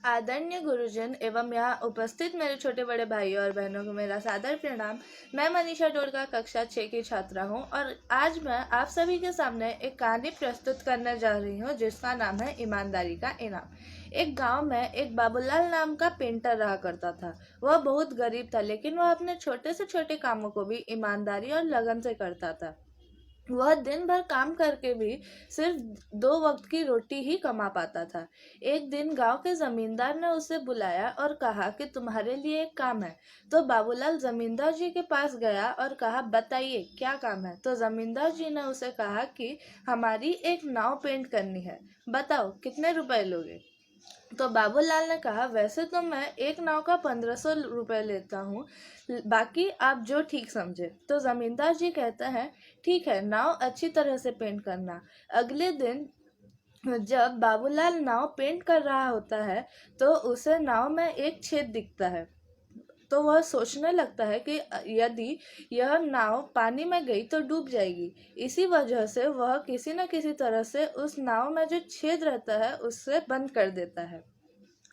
आदरणीय गुरुजन एवं यहाँ उपस्थित मेरे छोटे बड़े भाइयों और बहनों को मेरा सादर प्रणाम। मैं मनीषा डोरका कक्षा 6 की छात्रा हूँ और आज मैं आप सभी के सामने एक कहानी प्रस्तुत करने जा रही हूँ जिसका नाम है ईमानदारी का इनाम। एक गांव में एक बाबूलाल नाम का पेंटर रहा करता था। वह बहुत गरीब था, लेकिन वह अपने छोटे से छोटे कामों को भी ईमानदारी और लगन से करता था। वह दिन भर काम करके भी सिर्फ 2 वक्त की रोटी ही कमा पाता था। एक दिन गांव के जमींदार ने उसे बुलाया और कहा कि तुम्हारे लिए एक काम है। तो बाबूलाल जमींदार जी के पास गया और कहा, बताइए क्या काम है। तो जमींदार जी ने उसे कहा कि हमारी एक नाव पेंट करनी है, बताओ कितने रुपए लोगे। तो बाबूलाल ने कहा, वैसे तो मैं एक नाव का 1500 रुपये लेता हूँ, बाकी आप जो ठीक समझे। तो जमींदार जी कहते हैं, ठीक है, नाव अच्छी तरह से पेंट करना। अगले दिन जब बाबूलाल नाव पेंट कर रहा होता है तो उसे नाव में एक छेद दिखता है। तो वह सोचने लगता है कि यदि यह नाव पानी में गई तो डूब जाएगी। इसी वजह से वह किसी न किसी तरह से उस नाव में जो छेद रहता है उससे बंद कर देता है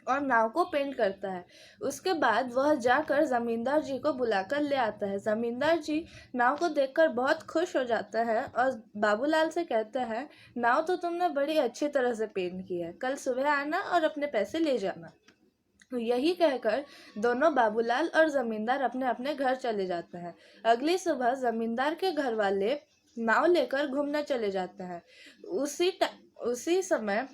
और नाव को पेंट करता है। उसके बाद वह जाकर जमींदार जी को बुलाकर ले आता है। जमींदार जी नाव को देखकर बहुत खुश हो जाता है और बाबूलाल से कहते हैं, नाव तो तुमने बड़ी अच्छी तरह से पेंट की है, कल सुबह आना और अपने पैसे ले जाना। तो यही कहकर दोनों बाबूलाल और जमींदार अपने अपने घर चले जाते हैं। अगली सुबह जमींदार के घर वाले नाव लेकर घूमने चले जाते हैं। उसी समय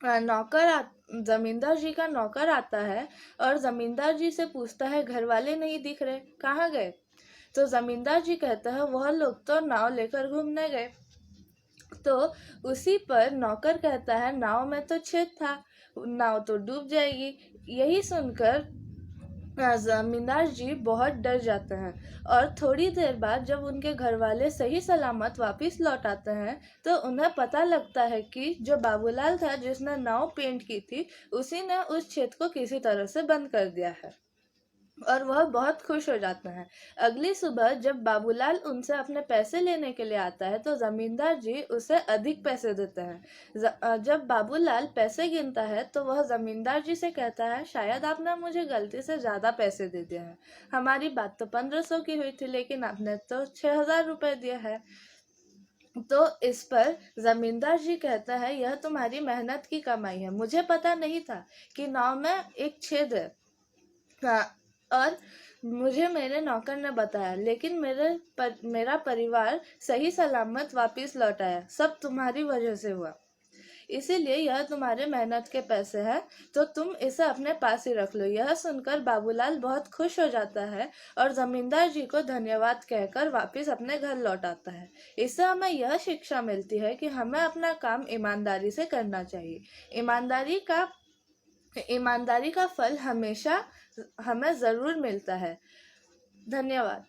जमींदार जी का नौकर आता है और जमींदार जी से पूछता है, घर वाले नहीं दिख रहे, कहाँ गए। तो जमींदार जी कहता है, वह लोग तो नाव लेकर घूमने गए। तो उसी पर नौकर कहता है, नाव में तो छेद था, नाव तो डूब जाएगी। यही सुनकर जमींदार जी बहुत डर जाते हैं और थोड़ी देर बाद जब उनके घर वाले सही सलामत वापस लौट आते हैं तो उन्हें पता लगता है कि जो बाबूलाल था जिसने नाव पेंट की थी, उसी ने उस छेद को किसी तरह से बंद कर दिया है और वह बहुत खुश हो जाते हैं। अगली सुबह जब बाबूलाल उनसे अपने पैसे लेने के लिए आता है तो जमींदार जी उसे अधिक पैसे देते हैं। जब बाबूलाल पैसे गिनता है तो वह जमींदार जी से कहता है, शायद आपने मुझे गलती से ज़्यादा पैसे दे दिए हैं। हमारी बात तो 1500 की हुई थी, लेकिन आपने तो 6000 रुपये दिए हैं। तो इस पर जमींदार जी कहता है, यह तुम्हारी मेहनत की कमाई है, मुझे पता नहीं था कि नाव में एक छेद है। और मुझे मेरे नौकर ने बताया, लेकिन मेरा परिवार सही सलामत वापस लौट आया, सब तुम्हारी वजह से हुआ। इसीलिए यह तुम्हारे मेहनत के पैसे हैं, तो तुम इसे अपने पास ही रख लो। यह सुनकर बाबूलाल बहुत खुश हो जाता है और जमींदार जी को धन्यवाद कहकर वापस अपने घर लौट आता है। इससे हमें यह शिक्षा मिलती है कि हमें अपना काम ईमानदारी से करना चाहिए। ईमानदारी का फल हमेशा हमें ज़रूर मिलता है। धन्यवाद।